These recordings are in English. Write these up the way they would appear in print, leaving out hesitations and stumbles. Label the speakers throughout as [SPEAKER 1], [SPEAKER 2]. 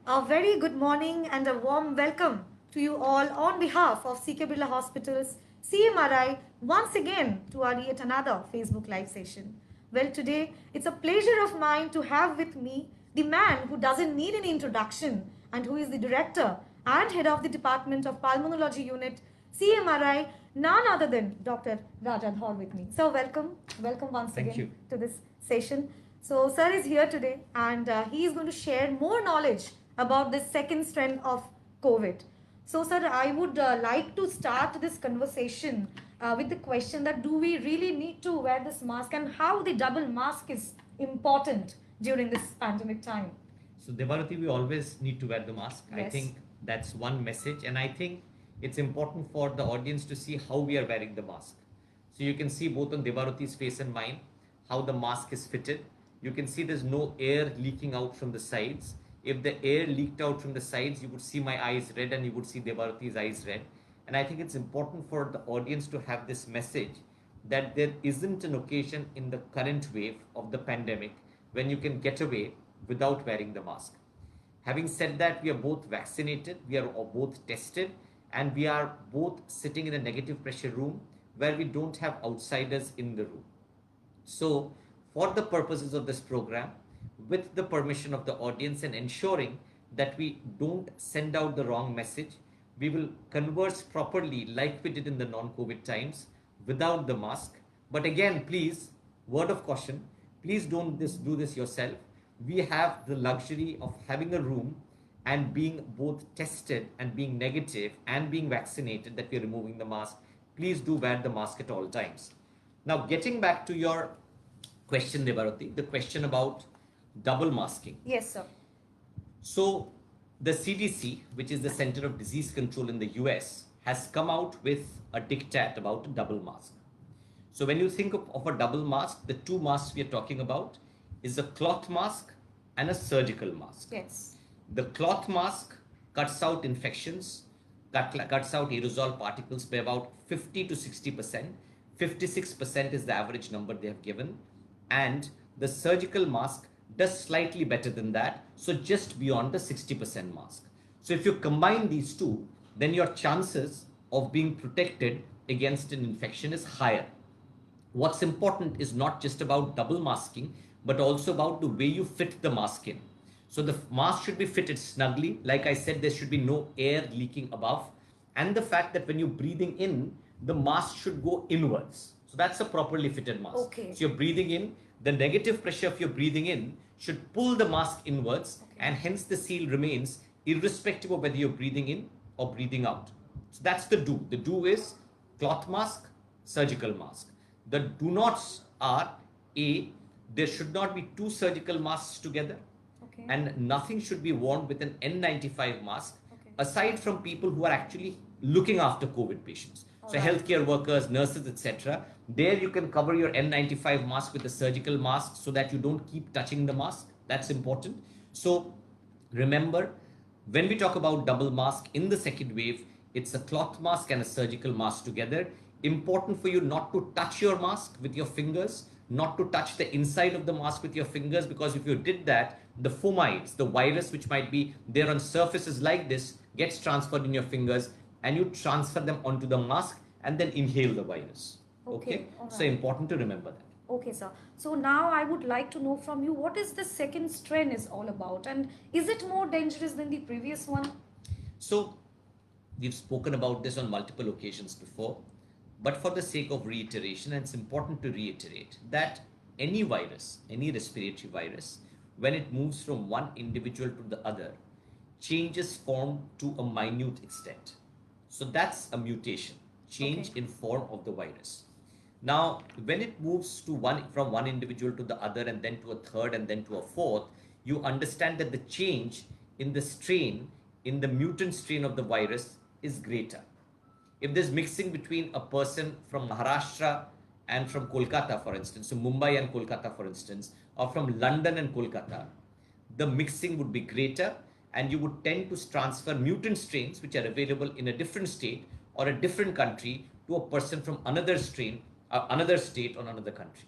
[SPEAKER 1] A very good morning and a warm welcome to you all on behalf of CK Birla Hospitals, CMRI, once again to our yet another Facebook Live session. Well, today it's a pleasure of mine to have with me the man who doesn't need an introduction and who is the director and head of the Department of Pulmonology Unit, CMRI, none other than Dr. Rajadhar with me. So, welcome once
[SPEAKER 2] Thank
[SPEAKER 1] again
[SPEAKER 2] you.
[SPEAKER 1] to this session. So, sir is here today and he is going to share more knowledge about the second strand of COVID. So, sir, I would like to start this conversation with the question that do we really need to wear this mask and how the double mask is important during this pandemic time?
[SPEAKER 2] So, Devarati, we always need to wear the mask. I
[SPEAKER 1] Yes.
[SPEAKER 2] think that's one message, and I think it's important for the audience to see how we are wearing the mask. So, you can see both on Devarati's face and mine how the mask is fitted. You can see there's no air leaking out from the sides. If the air leaked out from the sides, you would see my eyes red and you would see Devarati's eyes red. And I think it's important for the audience to have this message that there isn't an occasion in the current wave of the pandemic when you can get away without wearing the mask. Having said that, we are both vaccinated, we are both tested, and we are both sitting in a negative pressure room where we don't have outsiders in the room. So, for the purposes of this program, with the permission of the audience and ensuring that we don't send out the wrong message, we will converse properly like we did in the non COVID times without the mask. But again, please, word of caution, please don't do this yourself. We have the luxury of having a room and being both tested and being negative and being vaccinated that we're removing the mask. Please do wear the mask at all times. Now, getting back to your question, Devarati, the question about double masking.
[SPEAKER 1] Yes, sir.
[SPEAKER 2] So, the CDC, which is the Center of Disease Control in the US, has come out with a diktat about a double mask. So, when you think of a double mask, the two masks we are talking about is a cloth mask and a surgical mask.
[SPEAKER 1] Yes.
[SPEAKER 2] The cloth mask cuts out infections, cuts out aerosol particles by about 50 to 60%. 56% is the average number they have given. And the surgical mask does slightly better than that, so just beyond the 60% mask. So if you combine these two, then your chances of being protected against an infection is higher. What's important is not just about double masking, but also about the way you fit the mask in. So the mask should be fitted snugly. Like I said, there should be no air leaking above. And the fact that when you're breathing in, the mask should go inwards. So that's a properly fitted mask.
[SPEAKER 1] Okay.
[SPEAKER 2] So you're breathing in, the negative pressure of your breathing in should pull the mask inwards,
[SPEAKER 1] Okay.
[SPEAKER 2] and hence the seal remains irrespective of whether you're breathing in or breathing out. So that's the do. The do is cloth mask, surgical mask. The do nots are A, there should not be two surgical masks together,
[SPEAKER 1] Okay.
[SPEAKER 2] and nothing should be worn with an N95 mask
[SPEAKER 1] Okay.
[SPEAKER 2] aside from people who are actually looking after COVID patients. So
[SPEAKER 1] Alright.
[SPEAKER 2] healthcare workers, nurses, etc. There you can cover your N95 mask with a surgical mask so that you don't keep touching the mask. That's important. So remember, when we talk about double mask in the second wave, it's a cloth mask and a surgical mask together. Important for you not to touch your mask with your fingers, not to touch the inside of the mask with your fingers, because if you did that, the fomites, the virus which might be there on surfaces like this, gets transferred in your fingers and you transfer them onto the mask and then inhale the virus.
[SPEAKER 1] Okay,
[SPEAKER 2] So
[SPEAKER 1] alright.
[SPEAKER 2] important to remember that.
[SPEAKER 1] Okay, sir. So now I would like to know from you what is the second strain is all about and is it more dangerous than the previous one?
[SPEAKER 2] So we've spoken about this on multiple occasions before, but for the sake of reiteration, and it's important to reiterate that any virus, any respiratory virus, when it moves from one individual to the other, changes form to a minute extent. So that's a mutation, change
[SPEAKER 1] Okay.
[SPEAKER 2] in form of the virus. Now, when it moves to one from one individual to the other and then to a third and then to a fourth, you understand that the change in the strain, in the mutant strain of the virus is greater. If there's mixing between a person from Maharashtra and from Kolkata, for instance, so Mumbai and Kolkata, for instance, or from London and Kolkata, the mixing would be greater and you would tend to transfer mutant strains which are available in a different state or a different country to a person from another strain, another state or another country.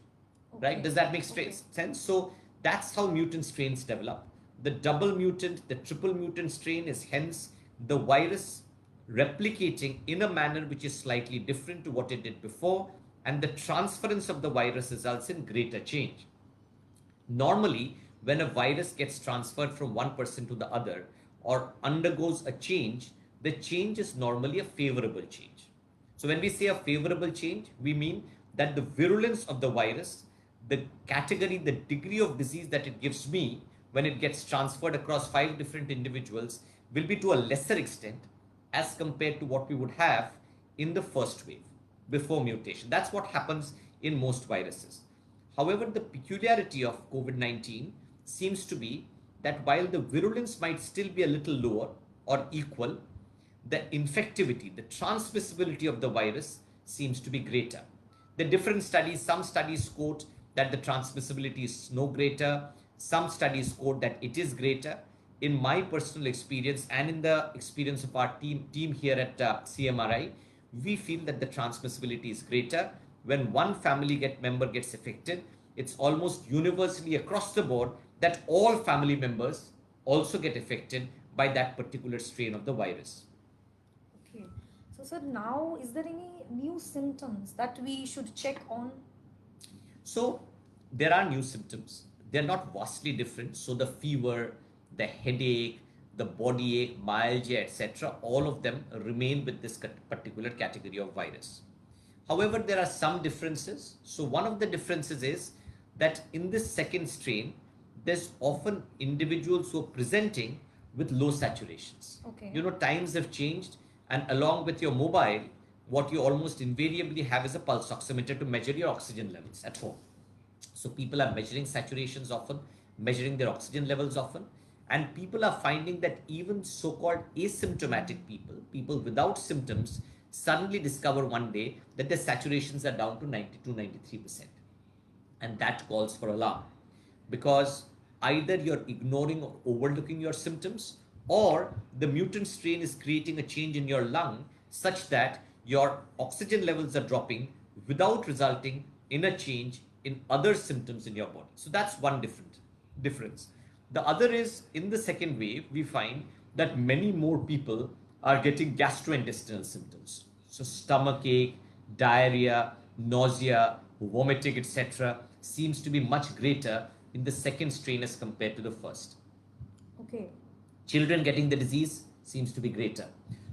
[SPEAKER 2] Right?
[SPEAKER 1] Okay.
[SPEAKER 2] Does that make
[SPEAKER 1] Okay.
[SPEAKER 2] sense? So that's how mutant strains develop. The double mutant, the triple mutant strain is hence the virus replicating in a manner which is slightly different to what it did before, and the transference of the virus results in greater change. Normally, when a virus gets transferred from one person to the other or undergoes a change, the change is normally a favorable change. So, when we say a favorable change, we mean that the virulence of the virus, the category, the degree of disease that it gives me when it gets transferred across 5 different individuals will be to a lesser extent as compared to what we would have in the first wave before mutation. That's what happens in most viruses. However, the peculiarity of COVID 19 seems to be that while the virulence might still be a little lower or equal, the infectivity, the transmissibility of the virus seems to be greater. The different studies, some studies quote that the transmissibility is no greater, some studies quote that it is greater. In my personal experience and in the experience of our team here at CMRI, we feel that the transmissibility is greater. When one family member gets affected, it's almost universally across the board that all family members also get affected by that particular strain of the virus.
[SPEAKER 1] Okay. So, sir, now is there any new symptoms that we should check on?
[SPEAKER 2] So there are new symptoms. They're not vastly different. So the fever, the headache, the body ache, myalgia, etc., all of them remain with this particular category of virus. However, there are some differences. So one of the differences is that in this second strain, there's often individuals who are presenting with low saturations.
[SPEAKER 1] Okay.
[SPEAKER 2] Times have changed, and along with your mobile, what you almost invariably have is a pulse oximeter to measure your oxygen levels at home. So people are measuring saturations often, measuring their oxygen levels often, and people are finding that even so-called asymptomatic people without symptoms, suddenly discover one day that their saturations are down to 92, 93%. And that calls for alarm, because either you're ignoring or overlooking your symptoms, or the mutant strain is creating a change in your lung such that your oxygen levels are dropping without resulting in a change in other symptoms in your body. So that's one difference. The other is, in the second wave, we find that many more people are getting gastrointestinal symptoms. So stomach ache, diarrhea, nausea, vomiting, etc., seems to be much greater in the second strain as compared to the first.
[SPEAKER 1] Okay.
[SPEAKER 2] Children getting the disease seems to be greater.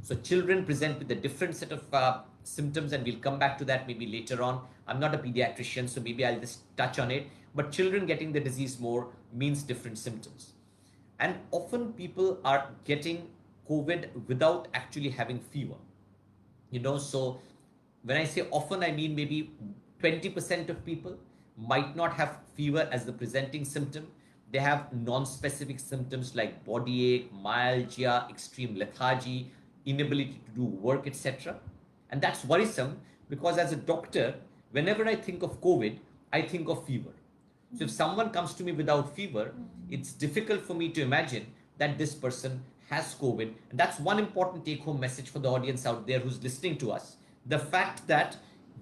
[SPEAKER 2] So children present with a different set of symptoms, and we'll come back to that maybe later on. I'm not a pediatrician, so maybe I'll just touch on it. But children getting the disease more means different symptoms. And often people are getting COVID without actually having fever. So when I say often, I mean maybe 20% of people might not have fever as the presenting symptom. They have non-specific symptoms like body ache, myalgia, extreme lethargy, inability to do work, etc. And that's worrisome, because as a doctor, whenever I think of COVID, I think of fever. So if someone comes to me without fever, it's difficult for me to imagine that this person has COVID. And that's one important take-home message for the audience out there who's listening to us. The fact that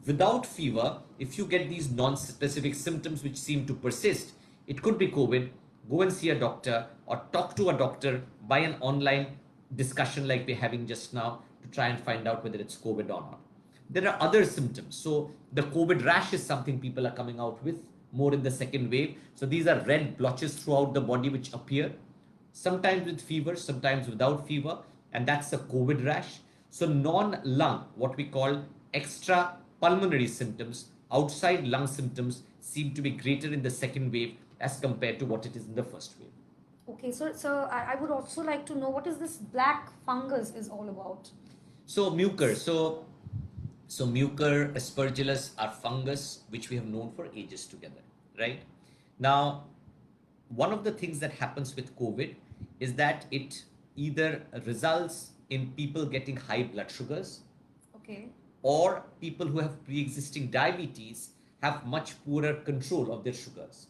[SPEAKER 2] without fever, if you get these non-specific symptoms which seem to persist, it could be COVID. Go and see a doctor or talk to a doctor by an online discussion like we're having just now to try and find out whether it's COVID or not. There are other symptoms. So the COVID rash is something people are coming out with more in the second wave. So these are red blotches throughout the body which appear, sometimes with fever, sometimes without fever, and that's a COVID rash. So non-lung, what we call extra pulmonary symptoms, outside lung symptoms, seem to be greater in the second wave as compared to what it is in the first wave.
[SPEAKER 1] Okay, so I would also like to know what is this black fungus is all about.
[SPEAKER 2] So mucor. So mucor, aspergillus are fungus which we have known for ages together, right? Now, one of the things that happens with COVID is that it either results in people getting high blood sugars,
[SPEAKER 1] Okay.
[SPEAKER 2] or people who have pre-existing diabetes have much poorer control of their sugars.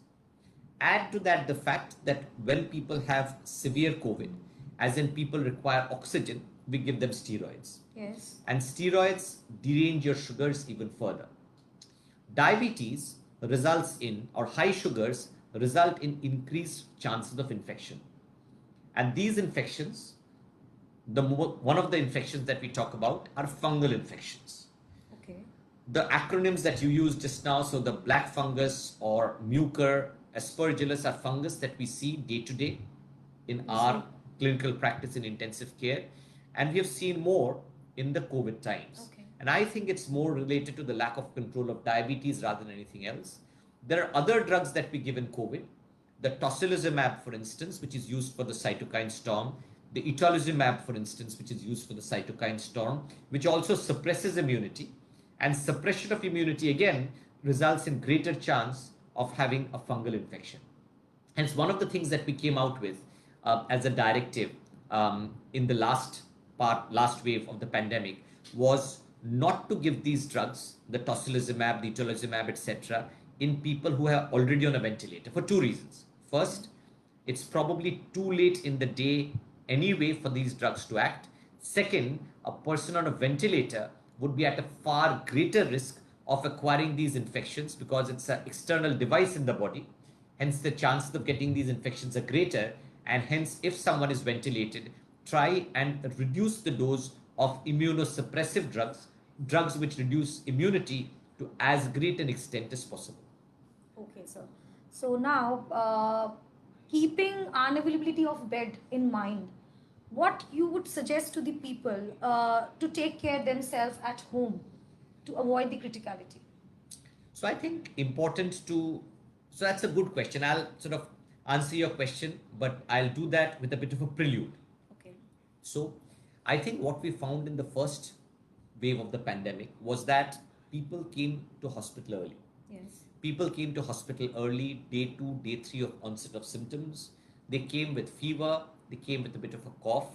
[SPEAKER 2] Add to that the fact that when people have severe COVID, as in people require oxygen, we give them steroids.
[SPEAKER 1] Yes.
[SPEAKER 2] And steroids derange your sugars even further. Diabetes results in, or high sugars result in increased chances of infection. And these infections, one of the infections that we talk about are fungal infections.
[SPEAKER 1] Okay.
[SPEAKER 2] The acronyms that you used just now, so the black fungus or mucor aspergillus are fungus that we see day to day in our clinical practice in intensive care, and we have seen more in the COVID times.
[SPEAKER 1] Okay.
[SPEAKER 2] And I think it's more related to the lack of control of diabetes rather than anything else. There are other drugs that we give in COVID, the tocilizumab, for instance, which is used for the cytokine storm, the itolizumab, for instance, which is used for the cytokine storm, which also suppresses immunity. And suppression of immunity again results in greater chance of having a fungal infection. Hence, one of the things that we came out with as a directive in the last wave of the pandemic was not to give these drugs, the tocilizumab, the itolizumab, etc., in people who are already on a ventilator for two reasons. First, it's probably too late in the day anyway for these drugs to act. Second, a person on a ventilator would be at a far greater risk of acquiring these infections because it's an external device in the body. Hence, the chances of getting these infections are greater. And hence, if someone is ventilated, try and reduce the dose of immunosuppressive drugs which reduce immunity to as great an extent as possible.
[SPEAKER 1] Okay, sir. So now, keeping unavailability of bed in mind, what you would suggest to the people to take care themselves at home to avoid the criticality?
[SPEAKER 2] So I think so that's a good question. I'll sort of answer your question, but I'll do that with a bit of a prelude.
[SPEAKER 1] Okay.
[SPEAKER 2] So I think what we found in the first wave of the pandemic was that people came to hospital early.
[SPEAKER 1] Yes.
[SPEAKER 2] People came to hospital early, day 2, day 3 of onset of symptoms. They came with fever, they came with a bit of a cough.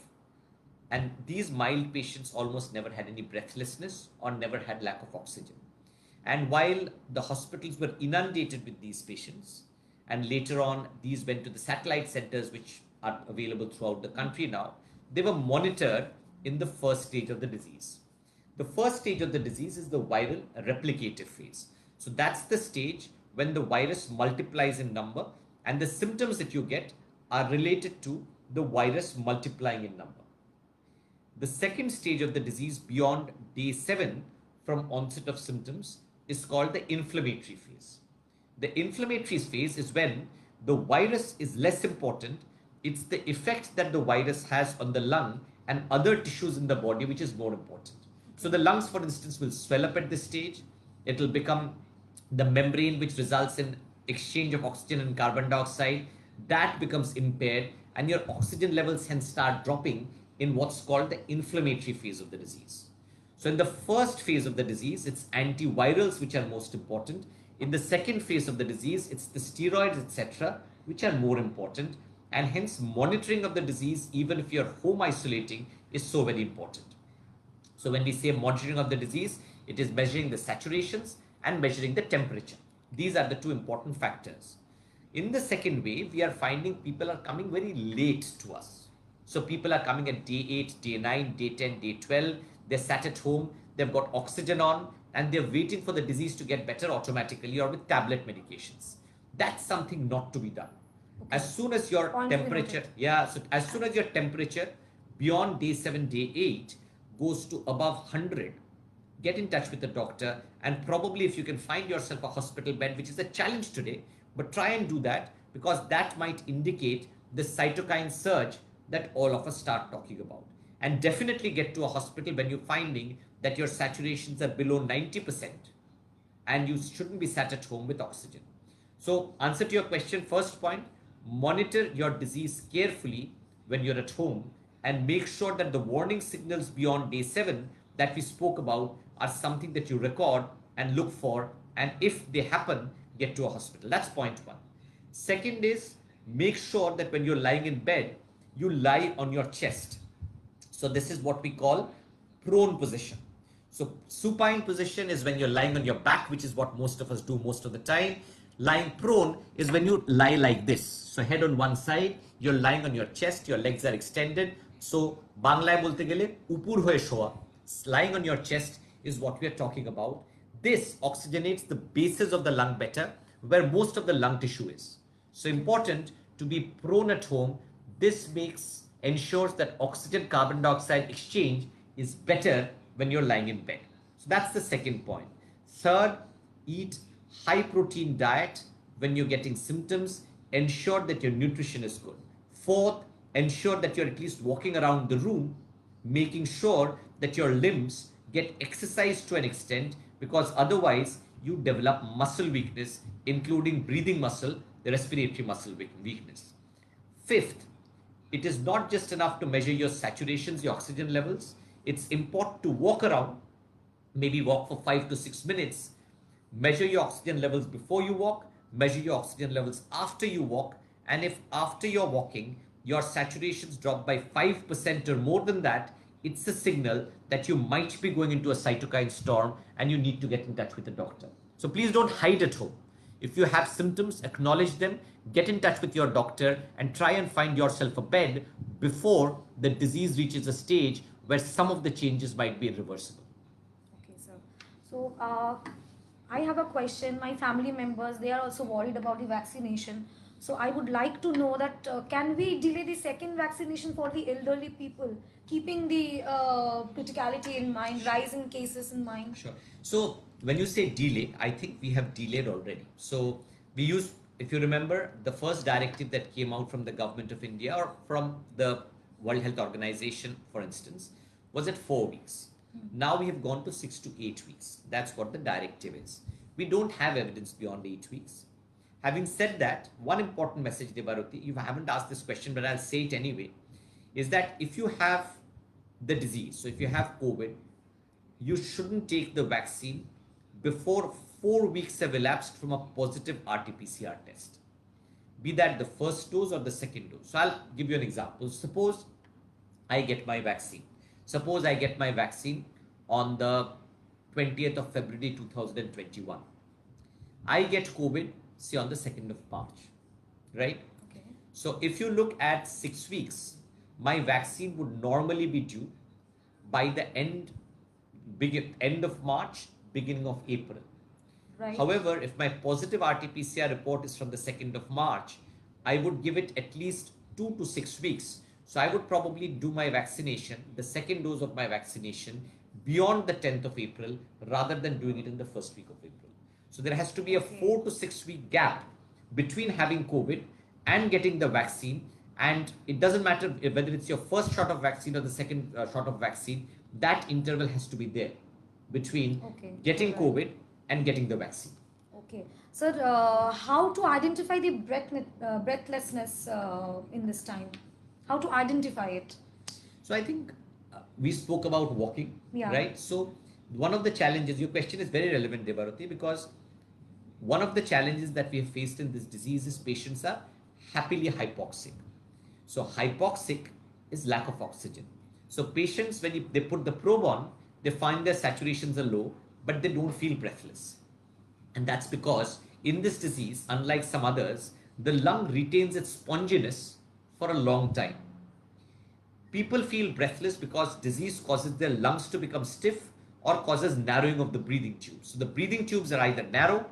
[SPEAKER 2] And these mild patients almost never had any breathlessness or never had lack of oxygen. And while the hospitals were inundated with these patients, and later on these went to the satellite centers which are available throughout the country now, they were monitored in the first stage of the disease. The first stage of the disease is the viral replicative phase. So that's the stage when the virus multiplies in number and the symptoms that you get are related to the virus multiplying in number. The second stage of the disease beyond day 7 from onset of symptoms is called the inflammatory phase. The inflammatory phase is when the virus is less important. It's the effect that the virus has on the lung and other tissues in the body which is more important. So the lungs, for instance, will swell up at this stage. It will become the membrane which results in exchange of oxygen and carbon dioxide. That becomes impaired and your oxygen levels hence start dropping in what's called the inflammatory phase of the disease. So in the first phase of the disease, it's antivirals which are most important. In the second phase of the disease, it's the steroids, etc., which are more important. And hence monitoring of the disease, even if you're home isolating, is so very important. So when we say monitoring of the disease, it is measuring the saturations and measuring the temperature. These are the two important factors. In the second wave, we are finding people are coming very late to us. So people are coming at day 8, day 9, day 10, day 12. They're sat at home, they've got oxygen on, and they're waiting for the disease to get better automatically or with tablet medications. That's something not to be done. Okay. As soon as your temperature, as soon as your temperature beyond day 7, day 8 goes to above 100, get in touch with the doctor, and probably if you can find yourself a hospital bed, which is a challenge today, but try and do that because that might indicate the cytokine surge that all of us start talking about. And definitely get to a hospital when you're finding that your saturations are below 90% and you shouldn't be sat at home with oxygen. So answer to your question, first point, monitor your disease carefully when you're at home and make sure that the warning signals beyond day 7 that we spoke about are something that you record and look for, and if they happen, get to a hospital. That's point 1. Second is make sure that when you're lying in bed, you lie on your chest. So this is what we call prone position. So supine position is when you're lying on your back, which is what most of us do most of the time. Lying prone is when you lie like this. So head on one side, you're lying on your chest, your legs are extended. So Banglaয় বলতে গেলে উপর হয়ে শোয়া, lying on your chest is what we are talking about. This oxygenates the bases of the lung better, where most of the lung tissue is. So important to be prone at home, This ensures that oxygen carbon dioxide exchange is better when you're lying in bed. So that's the second point. Third, eat high protein diet when you're getting symptoms. Ensure that your nutrition is good. Fourth, ensure that you're at least walking around the room, making sure that your limbs get exercised to an extent, because otherwise you develop muscle weakness, including breathing muscle, the respiratory muscle weakness. Fifth, it is not just enough to measure your saturations, your oxygen levels. It's important to walk around, maybe walk for 5 to 6 minutes, measure your oxygen levels before you walk, measure your oxygen levels after you walk, and if after you're walking, your saturations drop by 5% or more than that, it's a signal that you might be going into a cytokine storm and you need to get in touch with the doctor. So please don't hide at home. If you have symptoms, acknowledge them, get in touch with your doctor, and try and find yourself a bed before the disease reaches a stage where some of the changes might be irreversible.
[SPEAKER 1] Okay, sir. So, I have a question. My family members, they are also worried about the vaccination. So, I would like to know that can we delay the second vaccination for the elderly people, keeping the criticality in mind, rise in cases in mind?
[SPEAKER 2] Sure. So when you say delay, I think we have delayed already. So we use, if you remember, the first directive that came out from the government of India or from the World Health Organization, for instance, was at 4 weeks. Now we have gone to 6 to 8 weeks. That's what the directive is. We don't have evidence beyond 8 weeks. Having said that, one important message, Devaruti, you haven't asked this question, but I'll say it anyway, is that if you have the disease, so if you have COVID, you shouldn't take the vaccine before 4 weeks have elapsed from a positive RT-PCR test, be that the first dose or the second dose. So I'll give you an example. Suppose I get my vaccine. Suppose I get my vaccine on the 20th of February 2021. I get COVID, say on the 2nd of March, right?
[SPEAKER 1] Okay.
[SPEAKER 2] So if you look at 6 weeks, my vaccine would normally be due by the end of March, beginning of April.
[SPEAKER 1] Right.
[SPEAKER 2] However, if my positive RT-PCR report is from the 2nd of March, I would give it at least 2 to 6 weeks. So I would probably do my vaccination, the second dose of my vaccination, beyond the 10th of April rather than doing it in the first week of April. So there has to be a 4 to 6 week gap between having COVID and getting the vaccine. And it doesn't matter whether it's your first shot of vaccine or the second shot of vaccine, that interval has to be there between getting COVID and getting the vaccine.
[SPEAKER 1] Okay. Sir, how to identify the breathlessness in this time? How to identify it?
[SPEAKER 2] So I think we spoke about walking,
[SPEAKER 1] Yeah.
[SPEAKER 2] right? So one of the challenges, your question is very relevant, Devaruti, because one of the challenges that we have faced in this disease is patients are happily hypoxic. So hypoxic is lack of oxygen. So patients, when they put the probe on, they find their saturations are low, but they don't feel breathless. And that's because in this disease, unlike some others, the lung retains its sponginess for a long time. People feel breathless because disease causes their lungs to become stiff or causes narrowing of the breathing tubes. So the breathing tubes are either narrow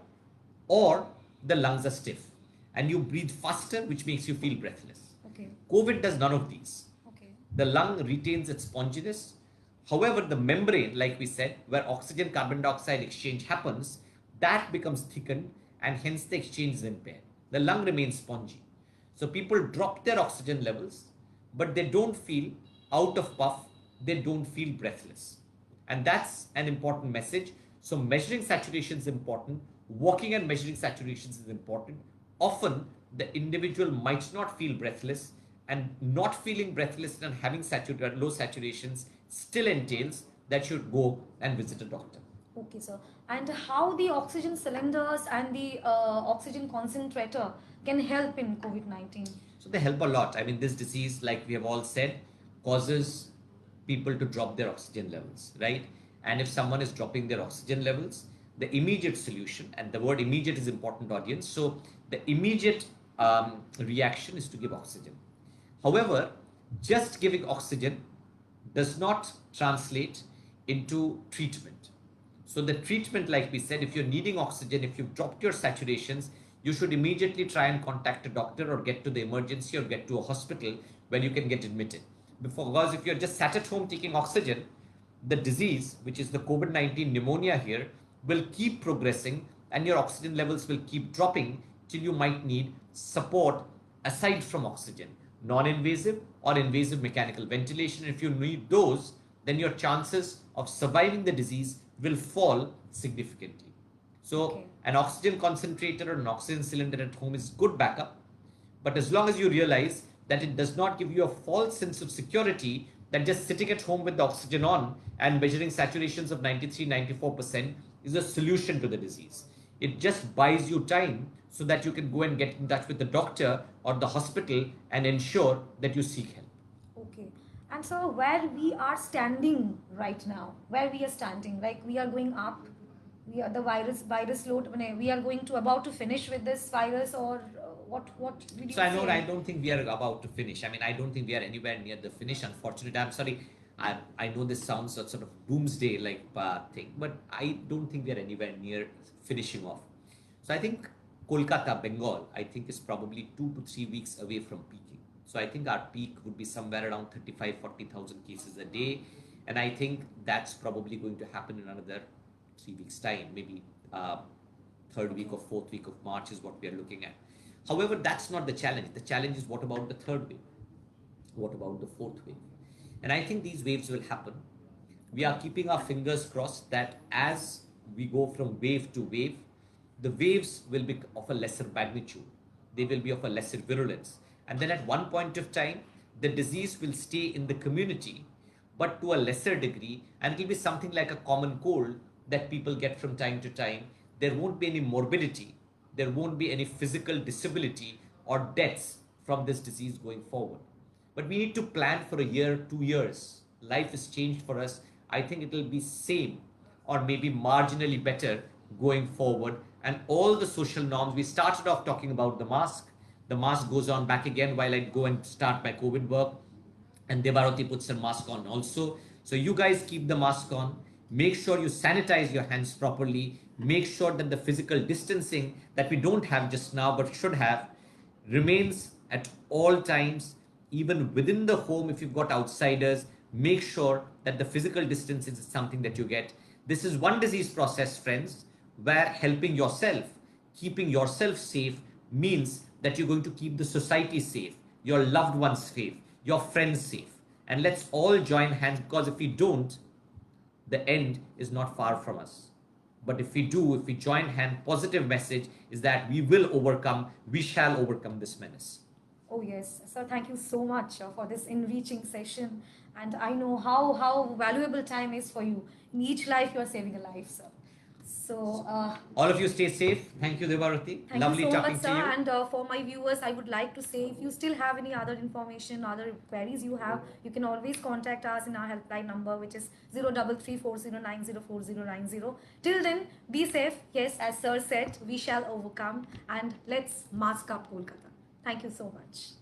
[SPEAKER 2] or the lungs are stiff, and you breathe faster, which makes you feel breathless.
[SPEAKER 1] Okay.
[SPEAKER 2] COVID does none of these.
[SPEAKER 1] Okay.
[SPEAKER 2] The lung retains its sponginess. However, the membrane, like we said, where oxygen carbon dioxide exchange happens, that becomes thickened and hence the exchange is impaired. The lung remains spongy. So people drop their oxygen levels, but they don't feel out of puff, they don't feel breathless. And that's an important message. So measuring saturation is important. Walking and measuring saturations is important. Often the individual might not feel breathless, and not feeling breathless and having low saturations still entails that you should go and visit a doctor.
[SPEAKER 1] Okay, sir. And how the oxygen cylinders and the oxygen concentrator can help in COVID-19?
[SPEAKER 2] So they help a lot. I mean, this disease, like we have all said, causes people to drop their oxygen levels, right? And if someone is dropping their oxygen levels, the immediate solution, and the word immediate is important, audience. So the immediate reaction is to give oxygen. However, just giving oxygen does not translate into treatment. So the treatment, like we said, if you're needing oxygen, if you've dropped your saturations, you should immediately try and contact a doctor or get to the emergency or get to a hospital where you can get admitted. Because if you're just sat at home taking oxygen, the disease, which is the COVID-19 pneumonia here, will keep progressing and your oxygen levels will keep dropping till you might need support aside from oxygen, non-invasive or invasive mechanical ventilation. If you need those, then your chances of surviving the disease will fall significantly. So
[SPEAKER 1] Okay.
[SPEAKER 2] an oxygen concentrator or an oxygen cylinder at home is good backup, but as long as you realize that it does not give you a false sense of security, that just sitting at home with the oxygen on and measuring saturations of 93, 94% is a solution to the disease. It just buys you time so that you can go and get in touch with the doctor or the hospital and ensure that you seek help.
[SPEAKER 1] Okay. And so where we are standing right now, where we are standing, like we are going up, we are the virus load, we are going to about to finish with this virus, or what did you
[SPEAKER 2] So I know
[SPEAKER 1] say?
[SPEAKER 2] I don't think we are about to finish. I mean, I don't think we are anywhere near the finish. Unfortunately, I'm sorry. I know this sounds a sort of doomsday like thing, but I don't think we are anywhere near finishing off. So I think Kolkata, Bengal, I think is probably 2 to 3 weeks away from peaking. So I think our peak would be somewhere around 35, 40,000 cases a day. And I think that's probably going to happen in another 3 weeks' time, maybe third week or fourth week of March is what we are looking at. However, that's not the challenge. The challenge is what about the third wave? What about the fourth wave? And I think these waves will happen. We are keeping our fingers crossed that as we go from wave to wave, the waves will be of a lesser magnitude. They will be of a lesser virulence. And then at one point of time, the disease will stay in the community, but to a lesser degree, and it will be something like a common cold that people get from time to time. There won't be any morbidity, there won't be any physical disability or deaths from this disease going forward. But we need to plan for a year, 2 years. Life has changed for us. I think it will be same or maybe marginally better going forward. And all the social norms, we started off talking about the mask. The mask goes on back again while I go and start my COVID work. And Devaroti puts her mask on also. So you guys keep the mask on. Make sure you sanitize your hands properly. Make sure that the physical distancing that we don't have just now but should have remains at all times. Even within the home, if you've got outsiders, make sure that the physical distance is something that you get. This is one disease process, friends, where helping yourself, keeping yourself safe means that you're going to keep the society safe, your loved ones safe, your friends safe. And let's all join hands, because if we don't, the end is not far from us. But if we do, if we join hand, positive message is that we will overcome, we shall overcome this menace.
[SPEAKER 1] Oh yes, sir. Thank you so much for this enriching session, and I know how valuable time is for you. In each life, you are saving a life, sir. So
[SPEAKER 2] All of you stay safe. Thank you, Devarati.
[SPEAKER 1] thank
[SPEAKER 2] Lovely
[SPEAKER 1] you so
[SPEAKER 2] talking
[SPEAKER 1] much,
[SPEAKER 2] to
[SPEAKER 1] sir.
[SPEAKER 2] you.
[SPEAKER 1] And for my viewers, I would like to say, if you still have any other information, other queries you have, you can always contact us in our helpline number, which is 03340904090. Till then, be safe. Yes, as sir said, we shall overcome, and let's mask up Kolkata. Thank you so much.